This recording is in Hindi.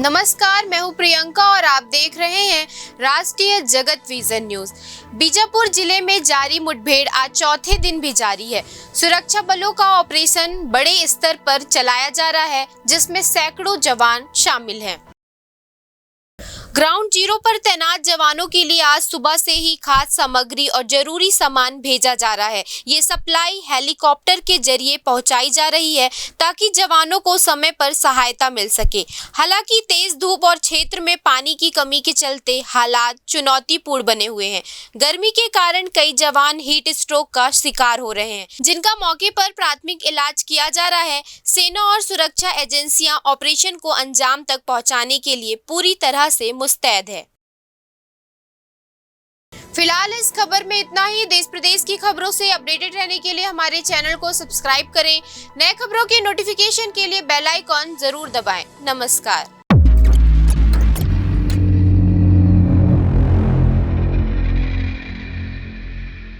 नमस्कार, मैं हूं प्रियंका और आप देख रहे हैं राष्ट्रीय जगत विजन न्यूज। बीजापुर जिले में जारी मुठभेड़ आज चौथे दिन भी जारी है। सुरक्षा बलों का ऑपरेशन बड़े स्तर पर चलाया जा रहा है, जिसमें सैकड़ों जवान शामिल हैं। ग्राउंड जीरो पर तैनात जवानों के लिए आज सुबह से ही खाद्य सामग्री और जरूरी सामान भेजा जा रहा है। ये सप्लाई हेलीकॉप्टर के जरिए पहुंचाई जा रही है ताकि जवानों को समय पर सहायता मिल सके। हालांकि तेज धूप और क्षेत्र में पानी की कमी के चलते हालात चुनौतीपूर्ण बने हुए हैं। गर्मी के कारण कई जवान हीट स्ट्रोक का शिकार हो रहे हैं, जिनका मौके पर प्राथमिक इलाज किया जा रहा है। सेना और सुरक्षा एजेंसियां ऑपरेशन को अंजाम तक पहुंचाने के लिए पूरी तरह से मुस्तैद है। फिलहाल इस खबर में इतना ही। देश प्रदेश की खबरों से अपडेटेड रहने के लिए हमारे चैनल को सब्सक्राइब करें। नए खबरों के नोटिफिकेशन के लिए बेल आइकॉन जरूर दबाएं। नमस्कार।